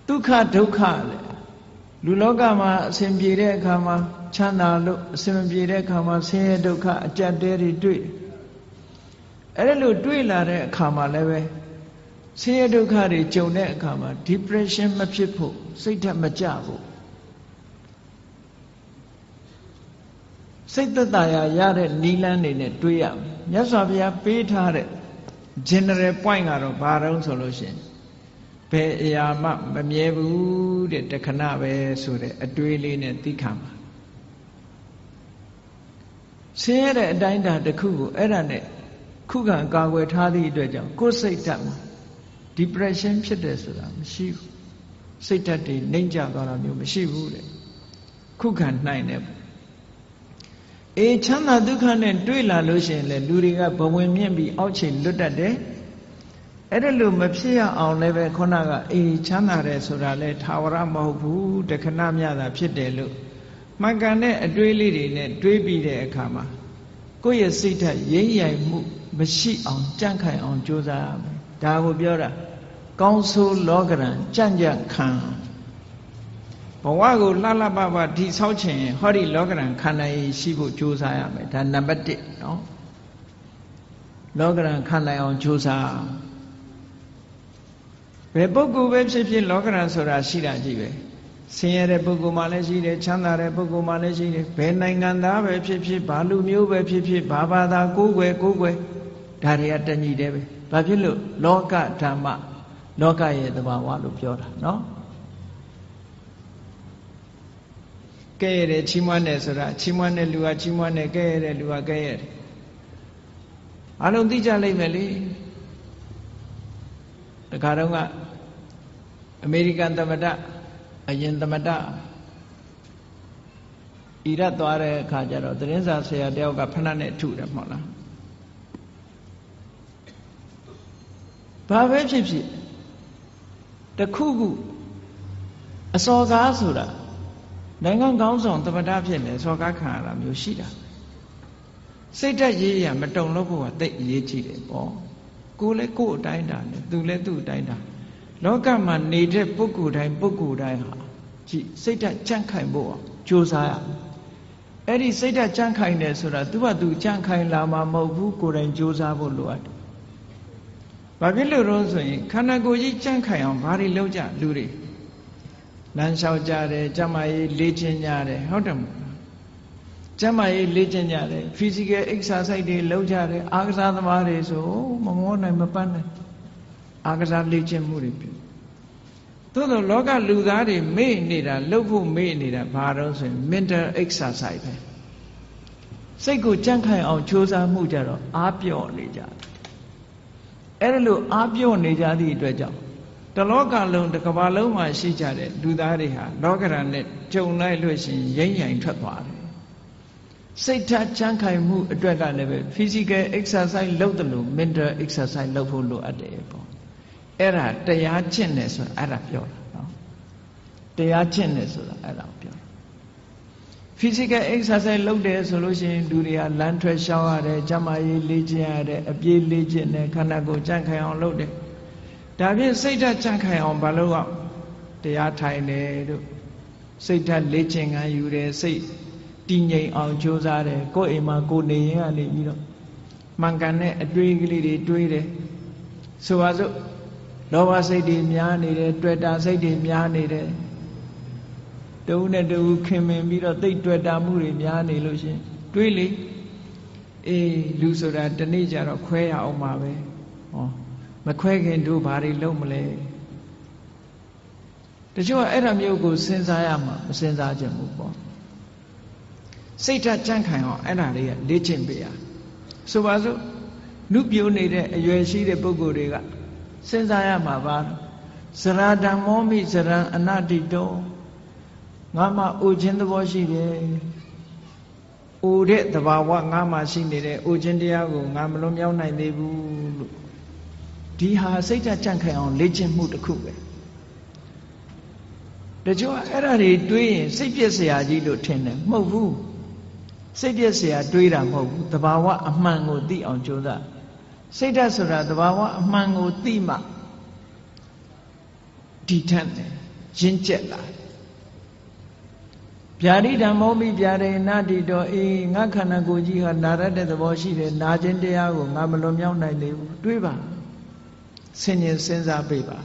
Dukkha dukha leလူလောကမှာအစဉ်ပြေတဲ့အခါမှာချမ်းသာလို့အစဉ်ပြေတဲ့အခါမှာဆင်းရဲဒုက္ခအကြက်တဲတွေတွေ့အဲ့ဒါလို့တွေ့လာတဲ့အခါမှာလည်းပဲဆင်းရဲဒုက္ခတွေကြုံတဲ့အခါမှာ depression မဖြစ်ဖို့စိတ်ဓာတ်မကျဖို့စိတ်သက်သာရတဲ့နိလန်းနေနဲ့တွေးရမယ်မြတ်စွာဘုရားပေးထားတဲ့ general point ကတော့ဘာတုံးဆိုလို့ရှိရင်ဘယ်အရာမှမမြဲဘူးတဲ့တခဏပဲဆိုတဲ့အတွေးလေးနဲ့သိခံပါဆင်းရဲတဲ့အတိုင်းအတာတစ်ခုကိုအဲ့ဒါနဲ့ခုခံကာကွယ်ထားသည့်အတွက်ကြောင့်ကိုယ်စိတ်ဓာတ်မှာ depression ဖြစ်တယ်ဆိုတာမရှိဘူးစိတ်ဓာတ်တွေနှိမ့်ကျသွားတာမျိုးမရှိဘူးတဲ့ခုခံနိုင်တယ်အေးချမ်းသာဒုက္ခနဲ့တွေ့လာလို့ရှိရင်လေလူတွေကဘဝင်မြင့်ပြီးအောက်ခြေလွတ်တတ်တယ်အဲ့ဒါလို့မဖြစ်ရအောင်လည်းပဲခုနကအေးချမ်းသာတယ်ဆိုတာလဲထာဝရမဟုတ်ဘူးတခဏမျှတာဖြစ်တယ်လို့မှန်ကန်တဲ့အတွေးလေးတွေနဲ့တွေးပြီးတဲ့အခါမှာကိုယ့်ရဲ့စိတ်ဓာတ်ရိမ့်ရိုင်မှုမရှိအောင်ကြန့်ခိုင်အောင်ကြိုးစားရမယ်ဒါကိုပြောတာကောင်းဆိုးလောကရန်ကြန့်ကြန့်ခံဘဝကိုလှလှပပဒီဆောက်ချင်ဟောဒီလောကရန်ခန္ဓာရေးရှိဖို့ကြိုးစားရမယ်ဒါနံပါတ်1နော်လောကရန်ခန္ဓာအောင်ကြိုးစားဘယ်ပုဂ္ဂိုလ်ပဲဖြစ်ဖြစ်လောကရန်ဆိုတာရှိတာကြည့်ပဲဆင်းရဲတဲ့ပုဂ္ဂိုလ်မှလည်းရှိတယ်ချမ်းသာတဲ့ပုဂ္ဂိုလ်မှလည်းရှိတယ်ဘယ်နိုင်ငံသားပဲဖြစ်ဖြစ်ဘာလူမျိုးပဲဖြစ်ဖြစ်ဘာဘာသာကိုယ်ွယ်ဒါတွေကတညီတယ်ပဲဘာဖြစ်လို့လောကဓမ္မလောကရဲ့သဘာဝလို့ပြောတာနော်ကဲရတယ်ချီးမွမ်းတယ်ဆိုတာချီးမွမ်းတဲ့လူကချီးမွမ်းတယ်ကဲရတဲ့လူကကဲရတယ်အလုံးသိကြလိမ့်မယ်လေတခါတော့ကအမေရိကန်သမ္မတအရင်သမ္မတအီရတ်သွားတဲ့အခါကျတော့သတင်းစာဆရာတယောက်ကဖဏနဲ့ထုတယ်မဟုတ်လားဘာပဲဖြစ်ဖြစ်တခုခုအစော်ကားဆိုတာနိုင်ငံကောင်းဆောင်သမ္မတဖြစ်နေစော်ကားခံရတာမျိုးရှိတာစိတ်ဓာတ်ရေးရမတုံလို့ဖို့ကသိအရေးကြီးတယ်ပေါ့ကိုယ်လည်းကိုယ်အတိုင်းတာနဲ့သူလည်းသူ့အတိုင်းတာလောကမှာနေတဲ့ပုဂ္ဂိုလ်တိုင်းဟာကြည့်စိတ်ဓာတ်ကြန့်ခိုင်ဖို့ကြိုးစားရအဲ့ဒီစိတ်ဓာတ်ကြန့်ခိုင်တယ်ဆိုတာသူကသူကြန့်ခိုင်လာမှာမဟုတ်ဘူးကိုယ်တိုင်ကြိုးစားဖို့လိုအပ်တယ်။ဘာဖြစ်လို့လဲဆိုရင်ခန္ဓာကိုယ်ကြီးကြန့်ခိုင်အောင်ဘာတွေလုပ်ကြလူတွေလမ်းလျှောက်ကြတယ်ကျမကြီးလေ့ကျင့်ကြတယ်ဟုတ်တယ်မဟုတ်လားကျမကြီးလေ့ကျင့်ကြတယ် physical exercise တွေလုပ်ကြတယ်အားကစားသမားတွေဆိုမမောနိုင်မပန်းနိုင်အားကစားလေ့ကျင့်မှုတွေပြုသို့သောလောကလူသားတွေမေ့နေတာလှုပ်ဖို့မေ့နေတာဘာတော့ဆိုရင် mental exercise ပဲစိတ်ကိုကြန့်ခိုင်အောင်ကြိုးစားမှုကြတော့အားပြော့နေကြတယ်အဲ့ဒါလို့အားပြော့နေကြသည့်အတွက်ကြောင့်တလောကလုံးတစ်ကမ္ဘာလုံးမှာရှိကြတဲ့လူသားတွေဟာလောကရန်နဲ့ကြုံလိုက်လို့ရှိရင်ရိမ့်ရိုင်ထွက်သွားတယ်စိတ်ဓာတ်ကြန့်ခိုင်မှုအတွက်ကလည်းပဲ physical exercise လုပ်တယ်လို့ mental exercise လုပ်ဖို့လိုအပ်တယ်ပေါ့အဲ့ဒါတရားကျင့်တယ်ဆိုတာအဲ့ဒါပြောတာနော်တရားကျင့်တယ်ဆိုတာအဲ့ဒါပြောတာ physical exercise လုပ်တယ်ဆိုလို့ရှိရင်လူတွေကလမ်းထွက်ရှောင်းရတယ်ကျန်းမာရေးလေ့ကျင့်ရတယ်အပြေးလေ့ကျင့်တယ်ခန္ဓာကိုယ်ကြန့်ခိုင်အောင်လုပ်တယ်ဒါဖြင့်စိတ်ဓာတ်ကြန့်ခိုင်အောင်ဘာလို့အောင်တရားထိုင်တယ်တို့စိတ်ဓာတ်လေ့ကျင့်ခန်းယူတယ်စိတ်တည်ငြိမ်အောင်ကြိုးစားတယ်ကိုယ်အိမ်မှာကိုယ်နေရင်ကနေပြီးတော့မှန်ကန်တဲ့အတွေးကလေးတွေတွေးတယ်ဆိုပါစို့လောဘစိတ်တွေများနေတယ်တွေ့တာစိတ်တွေများနေတယ်တဦးနဲ့တဦးခင်မင်ပြီးတော့သိတွေ့တာမှုတွေများနေလို့ရှင်တွေးလေအေးလူဆိုတာတနေ့ကျတော့ခွဲရအောင်ပါပဲဟောမခွဲခင်တို့ဘာတွေလုပ်မလဲတချို့ကအဲ့ဒါမျိုးကိုစဉ်းစားရမှာမစဉ်းစားကြဘူးပေါ့စိတ်ဓာတ်ကြန့်ခိုင်အောင်အဲ့ဒါတွေကလေ့ကျင့်ပေးရဆိုပါစို့နုပြိုးနေတဲ့အရွယ်ရှိတဲ့ပုဂ္ဂိုလ်တွေကစဉ်းစားရမှာပါဇရာဓမ္မောမိဇရံအနတ္တိတောငါမှအိုခြင်းသဘောရှိတယ်အိုတဲ့သဘာဝငါမှရှိနေတယ်အိုခြင်းတရားကိုငါမလွန်မြောက်နိုင်သေးဘူးလို့ဒီဟာစိတ်ဓာတ်ကြန့်ခိုင်အောင်လေ့ကျင့်မှုတစ်ခုပဲတချို့အဲ့ဒါတွေတွေးရင်စိတ်ပြည့်စရာကြီးလို့ထင်တယ်မဟုတ်ဘူးစိတ်ပြည့်စရာတွေးတာမဟုတ်ဘူးသဘာဝအမှန်ကိုသိအောင်ကြိုးစားစိတ်ဓာတ်ဆိုတာသဘာဝအမှန်ကိုသိမှဒီထက်တယ် ရင့်ကျက်လာဗျာဒိဓမ္မောမိဗျာဒိနာတိတောအေးငါခန္ဓာကိုယ်ကြီးဟာနာရတဲ့သဘောရှိတယ်နာခြင်းတရားကိုငါမလွန်မြောက်နိုင်သေးဘူးတွေးပါဆင်ញင်စဉ်းစားပေးပါ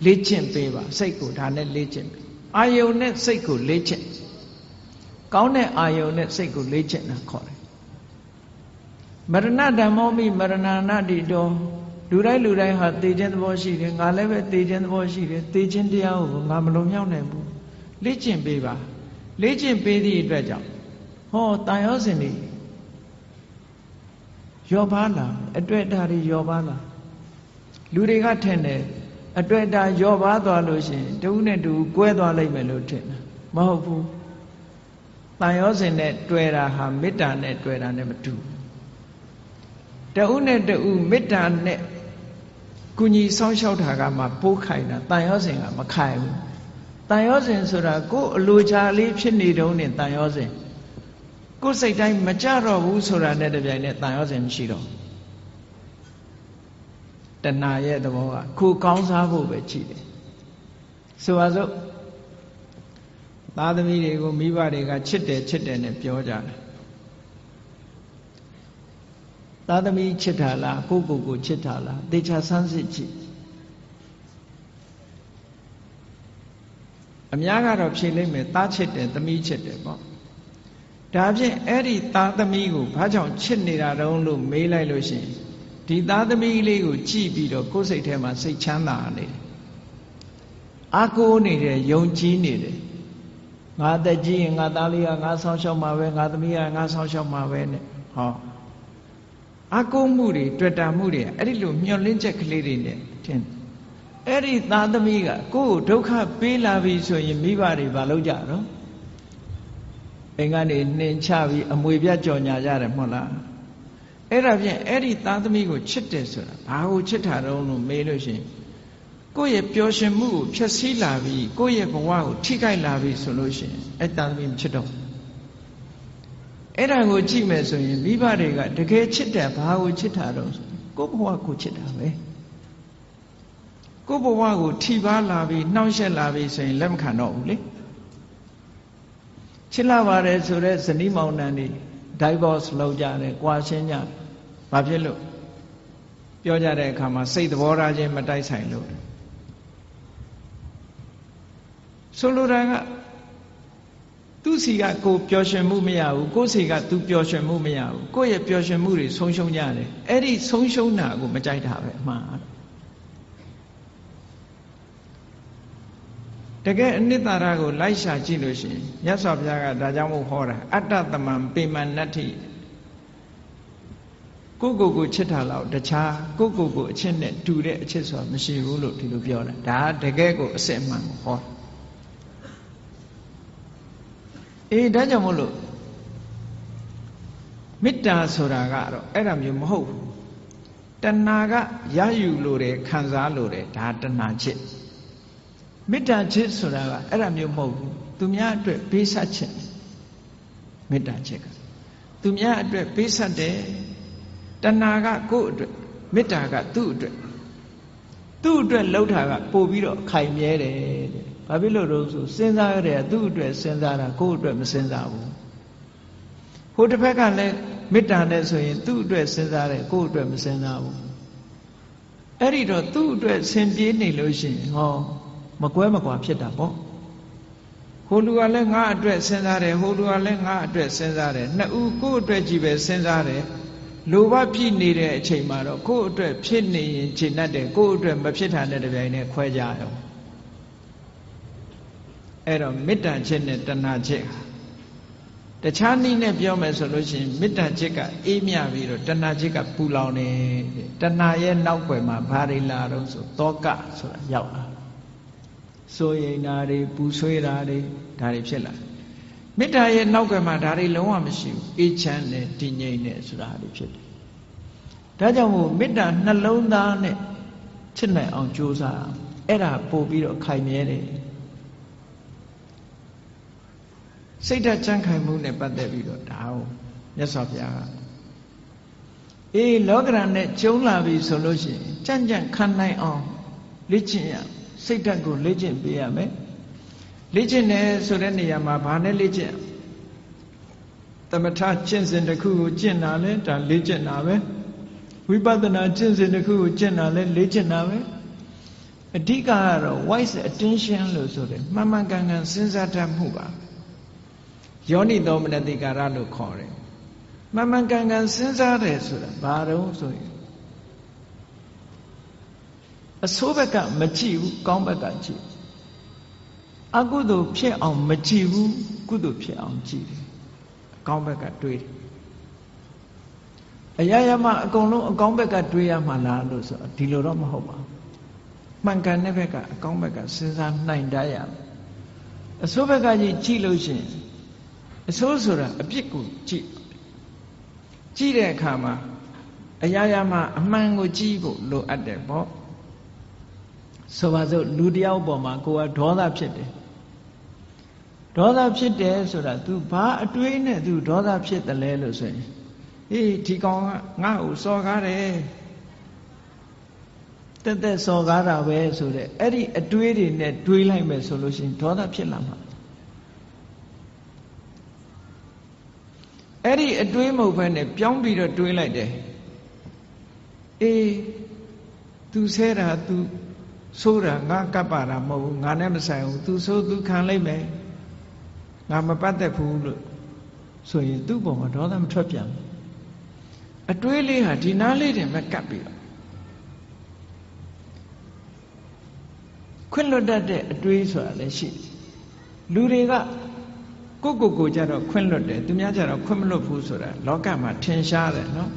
လေ့ကျင့်ပေးပါစိတ်ကိုဒါနဲ့လေ့ကျင့်ပေးအာယုန်နဲ့စိတ်ကိုလေ့ကျင့်ကောင်းတဲ့အာယုန်နဲ့စိတ်ကိုလေ့ကျင့်တာခေါ်တယ်မရဏဓမ္မောမိမရဏနာတိတောလူတိုင်းဟာသိခြင်းသဘောရှိတယ်ငါလည်းပဲသိခြင်းသဘောရှိတယ်သိခြင်းတရားကိုငါမလွန်မြောက်နိုင်ဘူးလေ့ကျင့်ပေးပါလေ့ကျင့်ပေးသည့်အတွက်ကြောင့်ဟောတန်ရောစဉ်တွေယောပါလာအတွေ့အတာတွေယောပါလာလူတွေကထင်တယ်အတွေ့အတာယောပါသွားလို့ရှိရင်တဦးနဲ့တူကွဲသွားလိမ့်မယ်လို့ထင်တာမဟုတ်ဘူးတန်ရောစဉ်နဲ့တွေ့တာဟာမေတ္တာနဲ့တွေ့တာနဲ့မတူတဦးနဲ့တူမေတ္တာနဲ့ကုညီဆောင်းလျှောက်တာကမှပိုးခိုင်တာတန်ရောစဉ်ကမခိုင်ဘူးတန်ရောစဉ်ဆိုတာကိုယ်အလိုချလေးဖြစ်နေတုန်းနဲ့တန်ရောစဉ်ကိုယ်စိတ်တိုင်းမကြတော့ဘူးဆိုတာနဲ့တပြိုင်နက်တန်ရောစဉ်မရှိတော့တဏှာရဲ့သဘောကကိုယ်ကောင်းစားဖို့ပဲရှိတယ်ဆိုပါစို့သားသမီးတွေကိုမိဘတွေကချစ်တယ်နဲ့ပြောကြတယ်သားသမီးချစ်တာလားကိုယ်ချစ်တာလားသေချာဆန်းစစ်ကြည့်အများကတော့ဖြေလိုက်မယ်သားချစ်တယ်သမီးချစ်တယ်ပေါ့ဒါဖြင့်အဲ့ဒီသားသမီးကိုဘာကြောင့်ချစ်နေတာတုံးလို့မေးလိုက်လို့ရှိရင်ဒီသားသမီးလေးကိုကြည့်ပြီးတော့ကိုယ်စိတ်ထဲမှာစိတ်ချမ်းသာနေတယ်အာကိုးနေတယ်ယုံကြည်နေတယ်ငါတက်ကြီးရင်ငါသားလေးကငါဆောင်းရှောက်မှာပဲငါသမီးကငါဆောင်းရှောက်မှာပဲနဲ့ဟောအာကိုးမှုတွေတွေ့တာမှုတွေအဲ့ဒီလိုမျောလင်းချက်ကလေးတွေနဲ့ထင်အဲ့ဒီသားသမီးကကိုယ့်ကိုဒုက္ခပေးလာပြီဆိုရင်မိဘတွေဘာလုပ်ကြတော့အိမ်ကနေနှင်ချပြီးအမွေပြတ်ကြော်ညာကြတယ်မဟုတ်လားအဲ့ဒါဖြင့်အဲ့ဒီသားသမီးကိုချစ်တယ်ဆိုတာဘာကိုချစ်တာတုံးလို့မေးလို့ရှိရင်ကိုယ့်ရဲ့ပျော်ရွှင်မှုကိုဖျက်ဆီးလာပြီးကိုယ့်ရဲ့ဘဝကိုထိခိုက်လာပြီးဆိုလို့ရှိရင်အဲ့သားသမီးမချစ်တော့အဲ့ဒါကိုကြည့်မယ်ဆိုရင်မိဘတွေကတကယ်ချစ်တယ်ဘာကိုချစ်တာတုံးဆိုကိုယ့်ဘဝကိုချစ်တာပဲကိုယ့်ဘဝကိုထိပါလာပြီးနှောင့်ယှက်လာပြီးဆိုရင်လက်မခံတော့ဘူးလေချစ်လာပါတယ်ဆိုတော့ဇနီးမောင်နှံတွေ divorce လုပ်ကြတယ်၊ကွာရှင်းကြတယ်။ဘာဖြစ်လို့ပြောကြတဲ့အခါမှာစိတ်သဘောထားချင်းမတိုက်ဆိုင်လို့ဆိုလိုတာကသူ့စီကကိုပျော်ရွှင်မှုမရဘူးကိုယ့်စီကသူပျော်ရွှင်မှုမရဘူးကိုယ့်ရဲ့ပျော်ရွှင်မှုတွေဆုံးရှုံးကြတယ်အဲ့ဒီဆုံးရှုံးတာကိုမကြိုက်တာပဲအမှန်တကယ်အနိတ္တရာကိုလိုက်ရှာကြည့်လို့ရှိရင်မြတ်စွာဘုရားကဒါကြောင့်မို့ဟောတာအတ္တသမံပေမနတ္ထိကိုယ်ချစ်တာလောက်တခြားကိုယ်အချစ်နဲ့တူတဲ့အချစ်ဆိုတာမရှိဘူးလို့ဒီလိုပြောတာဒါတကယ်ကိုအစစ်အမှန်ကိုဟောဒါကြောင့်မို့လို့မေတ္တာဆိုတာကတော့အဲ့ဒါမျိုးမဟုတ်ဘူးတဏှာကရယူလို့တယ်ခံစားလို့တယ်ဒါတဏှာချစ်မေတ္တာချစ်ဆိုတာကအဲ့ဒါမျိုးမဟုတ်ဘူးသူများအတွက်ပေးဆက်ခြင်းမေတ္တာချစ်ကသူများအတွက်ပေးဆက်တယ်တဏှာကကိုယ့်အတွက်မေတ္တာကသူ့အတွက်လှုပ်တာကပို့ပြီးတော့ခိုင်မြဲတယ်တဲ့ဘာဖြစ်လို့လို့ဆိုစဉ်းစားရတယ်သူ့အတွက်စဉ်းစားတာကိုယ့်အတွက်မစဉ်းစားဘူးဟိုတစ်ဖက်ကလည်းမေတ္တာနဲ့ဆိုရင်သူ့အတွက်စဉ်းစားတယ်ကိုယ့်အတွက်မစဉ်းစားဘူးအဲ့ဒီတော့သူ့အတွက်ဆင်ပြေးနေလို့ရှိရင်ဟောမကွဲမကွာဖြစ်တာပေါ့ဟိုလူကလည်းငါအတွက်စဉ်းစားတယ်ဟိုလူကလည်းငါအတွက်စဉ်းစားတယ်နှစ်ဦးကိုယ့်အတွက်ကြီးပဲစဉ်းစားတယ်လိုဘဖြစ်နေတဲ့အချိန်မှာတော့ကိုယ့်အတွက်ဖြစ်နေရင်ခြေနှက်တယ်ကိုယ့်အတွက်မဖြစ်တာနဲ့တပြိုင်တည်းခွဲကြရောအဲ့တော့မေတ္တာချစ်နဲ့တဏှာချစ်ဟာတခြားနည်းနဲ့ပြောမယ်ဆိုလို့ရှိရင်မေတ္တာချစ်ကအေးမြပြီးတော့တဏှာချစ်ကပူလောင်နေတဏှာရဲ့နောက်ွယ်မှာဘာတွေလာတော့ဆိုတောကဆိုတာရောက်လာစိုးရိမ်တာတွေပူဆွေးတာတွေဒါတွေဖြစ်လာမေတ္တာရဲ့နောက်ကမှာဒါတွေလုံးဝမရှိဘူးအေးချမ်းတယ်တည်ငြိမ်တယ်ဆိုတာတွေဖြစ်တယ်ဒါကြောင့်မို့မေတ္တာနှလုံးသားနဲ့ချစ်နိုင်အောင်ကြိုးစားအဲ့ဒါပို့ပြီးတော့ခိုင်မြဲတယ်စိတ်ဓာတ်ကြံ့ခိုင်မှုနဲ့ပတ်သက်ပြီးတော့ဒါကိုမြတ်စွာဘုရားကလောကရန်နဲ့ကျုံလာပြီဆိုလို့ရှိရင်ကြံ့ကြံ့ခံနိုင်အောင်လေ့ကျင့်ရစိတ်ဓာတ်ကိုလေ့ကျင့်ပေးရမယ် လေ့ကျင့်တယ်ဆိုတဲ့နေရာမှာဘာနဲ့လေ့ကျင့်သမထကျင့်စဉ်တစ်ခုကိုကျင့်တာလဲဒါလေ့ကျင့်တာပဲဝိပဿနာကျင့်စဉ်တစ်ခုကိုကျင့်တာလဲလေ့ကျင့်တာပဲအဓိကကတော့ wise attention လို့ဆိုတယ်မှန်မှန်ကန်ကန်စဉ်းစားတတ်မှုပါယောနိသောမနတိကာရလို့ခေါ်တယ်မှန်မှန်ကန်ကန်စဉ်းစားတယ်ဆိုတာဘာတော့ဆိုရင်အဆိုးဘက်ကမကြည့်ဘူးကောင်းဘက်ကကြည့်အကုသိုလ်ဖြစ်အောင်မကြည့်ဘူးကုသိုလ်ဖြစ်အောင်ကြည့်တယ်အကောင်းဘက်ကတွေးတယ်အရာရာမှာအကုန်လုံးအကောင်းဘက်ကတွေးရမှာလားလို့ဆိုတော့ဒီလိုတော့မဟုတ်ပါဘူးမှန်ကန်တဲ့ဘက်ကအကောင်းဘက်ကစဉ်းစားနိုင်တတ်ရမယ်အဆိုးဘက်ကကြည့်လို့ရှိရင်အဆိုးဆိုတာအပြစ်ကိုကြည့်တဲ့အခါမှာအရာရာမှာအမှန်ကိုကြည့်ဖို့လိုအပ်တယ်ပေါ့ဆိုပါစို့လူတယောက်ပေါ်မှာကိုယ်ကဒေါသဖြစ်တယ်ဒေါသဖြစ်တယ်ဆိုတာ तू ဘာအတွေးနဲ့ तू ဒေါသဖြစ်တယ်လဲလို့ဆိုရင်အေးဒီကောင်ကငါ့ကိုစော်ကားတယ်တက်စော်ကားတာပဲဆိုတဲ့အဲ့ဒီအတွေးတွေနဲ့တွေးလိုက်မယ်ဆိုလို့ရှိရင်ဒေါသဖြစ်လာမှာအဲ့ဒီအတွေးမဟုတ်ဘဲနဲ့ပြောင်းပြီးတော့တွေးလိုက်တယ်အေး तू ဆဲတာ तू ဆိုးတာငါကပ်ပါတာမဟုတ်ဘူးငါနဲ့မဆိုင်ဘူး तू ဆိုး तू ခံလိုက်မယ်ငါမပတ်သက်ဘူးလို့ဆိုရင်သူ့ပုံမှာဒေါသမထွက်ပြန်ဘူးအတွေးလေးဟာဒီနားလေးတင်ပဲကပ်ပြီးတော့ခွင့်လွတ်တတ်တဲ့အတွေးဆိုတာလည်းရှိတယ်လူတွေကကိုကြတော့ခွင့်လွတ်တယ်သူများကြတော့ခွင့်မလွတ်ဘူးဆိုတာလောကမှာထင်ရှားတယ်နော်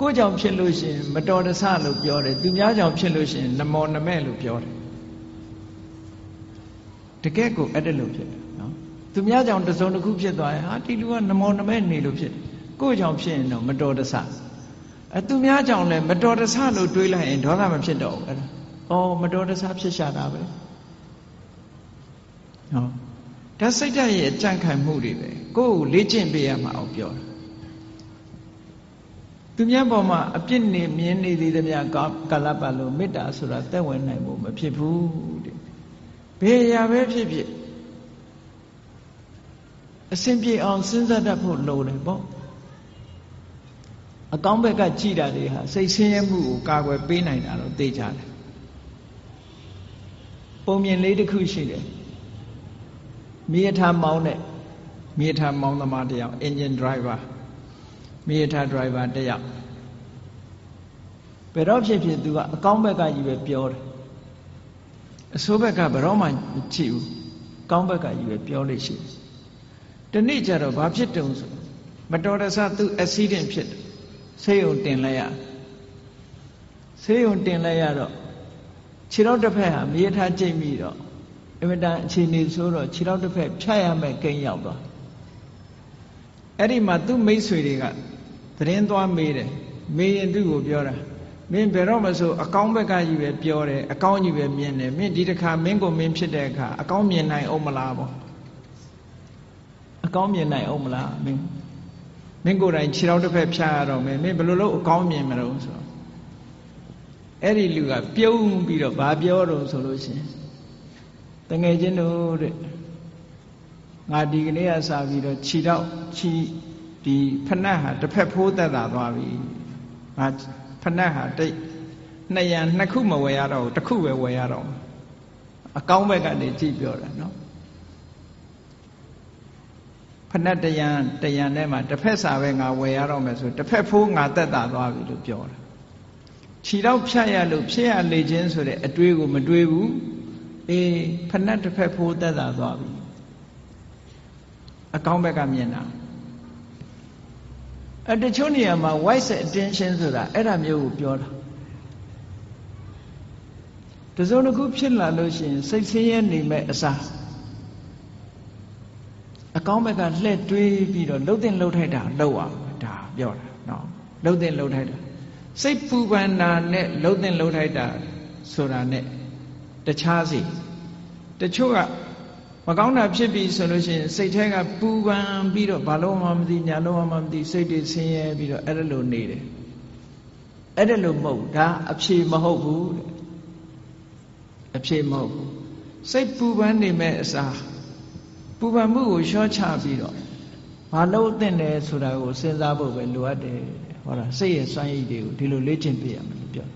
ကိုကြောင့်ဖြစ်လို့ရှိရင်မတော်တဆလို့ပြောတယ်သူများကြောင့်ဖြစ်လို့ရှိရင်နမောနမဲ့လို့ပြောတယ်တကယ်ကိုအဲ့ဒါလို့ဖြစ်တယ်နော်သူများကြောင့်တစုံတစ်ခုဖြစ်သွားရင်ဟာဒီလူကနမောနမဲ့နေလို့ဖြစ်တယ်ကိုကြောင့်ဖြစ်ရင်တော့မတော်တဆသူများကြောင့်လည်းမတော်တဆလို့တွေးလိုက်ရင်ဒေါသမဖြစ်တော့ဘူးအဲ့ဒါမတော်တဆဖြစ်ရှာတာပဲနော်ဒါစိတ်ဓာတ်ရဲ့အကြံ့ခိုင်မှုတွေပဲကိုယ်ကိုလေ့ကျင့်ပေးရမှာအောင်ပြောတာသူများပေါ်မှာအပြစ်နေမြင်နေသည်တည်းများကာလပတ်လို့မေတ္တာဆိုတာသက်ဝင်နိုင်ဖို့မဖြစ်ဘူးတဲ့ဘယ်ရာပဲဖြစ်ဖြစ်အစဉ်ပြေအောင်စဉ်းစားတတ်ဖို့လိုတယ်ပေါ့အကောင်းဘက်ကကြည်တာတွေဟာစိတ်ဆင်းရဲမှုကိုကာကွယ်ပေးနိုင်တာတော့သိကြတယ်ပုံမြင်လေးတစ်ခုရှိတယ်မြေထားမောင်းတဲ့မြေထားမောင်းသမားတယောက် engine driver မြေထား driver တယောက်ဘယ်တော့ဖြစ်ဖြစ်သူကအကောင်းဘက်ကကြီးပဲပြောတယ်အဆိုးဘက်ကဘယ်တော့မှမကြည့်ဘူးကောင်းဘက်ကကြီးပဲပြောလို့ရှိတယ်ဒီနေ့ကျတော့ဘာဖြစ်တုံဆိုမတော်တဆသူ accident ဖြစ်တယ်ဆေးရုံတင်လိုက်ရဆေးရုံတင်လိုက်ရတော့ခြေထောက်တစ်ဖက်ဟာမြေထားကျိတ်ပြီးတော့အင်မတန်အခြေအနေဆိုတော့ခြေထောက်တစ်ဖက်ဖြတ်ရမယ်ကိန်းရောက်သွားအဲ့ဒီမှာသူ့မိတ်ဆွေတွေကသတင်းသွားမေးတယ်မေးရင်သူ့ကိုပြောတာမင်းဘယ်တော့မှဆိုအကောင်းဘက်ကကြီးပဲပြောတယ်အကောင်းကြီးပဲမြင်တယ်မင်းဒီတစ်ခါမင်းကိုမင်းဖြစ်တဲ့အခါအကောင်းမြင်နိုင်အောင်မလားပေါ့အကောင်းမြင်နိုင်အောင်မလားမင်းကိုယ်တိုင်ခြေထောက်တစ်ဖက်ဖြတ်ရတော့မင်းဘယ်လိုလုပ်အကောင်းမြင်မလို့ဆိုတော့အဲ့ဒီလူကပြုံးပြီးတော့ဘာပြောတော့ဆိုလို့ရှိရင်တငယ်ချင်းတို့တဲ့ငါဒီကနေ့ကစပြီးတော့ခြေထောက်ဒီဖနက်ဟာတစ်ဖက်ဖိုးသက်သာသွားပြီငါဖနက်ဟာနှစ်ခုမဝယ်ရတော့ဘူးတစ်ခုပဲဝယ်ရတော့အကောင်းဘက်ကနေကြည့်ပြောတာနော်ဖနက်တရံထဲမှာတစ်ဖက်စာပဲငါဝယ်ရတော့မယ်ဆိုတစ်ဖက်ဖိုးငါသက်သာသွားပြီလို့ပြောတာခြေထောက်ဖြတ်ရလို့ဖြစ်ရလေခြင်းဆိုတဲ့အတွေးကိုမတွေးဘူးအေးဖနက်တစ်ဖက်ဖိုးသက်သာသွားပြီအကောင်းဘက်ကမြင်တာတချို့နေရာမှာ wise attention ဆိုတာအဲ့ဒါမျိုးကိုပြောတာတစုံတစ်ခုဖြစ်လာလို့ရှိရင်စိတ်ဆင်းရဲနေမဲ့အစားအကောင်းဘက်ကလှည့်တွေးပြီးတော့လှုပ်တင်လှုပ်ထိုက်တာလှုပ်အောင်ဒါပြောတာနော်လှုပ်တင်လှုပ်ထိုက်တာစိတ်ပူပန်တာနဲ့လှုပ်တင်လှုပ်ထိုက်တာဆိုတာနဲ့တခြားစီတချို့ကမကောင်းတာဖြစ်ပြီဆိုလို့ရှိရင်စိတ်ထဲကပူပန်ပြီးတော့ဘာလို့မှမသိညာလို့မှမသိစိတ်တွေဆင်းရဲပြီးတော့အဲ့ဒါလိုနေတယ်အဲ့ဒါလိုမဟုတ်ဒါအဖြေမဟုတ်ဘူး အဖြစ်မဟုတ်ဘူးစိတ်ပူပန်နေမဲ့အစားပူပန်မှုကိုလျှော့ချပြီးတော့ဘာလို့သင့်တယ်ဆိုတာကိုစဉ်းစားဖို့ပဲလိုအပ်တယ်ဟောတာစိတ်ရဲ့စွမ်းရည်တွေကိုဒီလိုလေ့ကျင့်ပြရမယ်လို့ပြော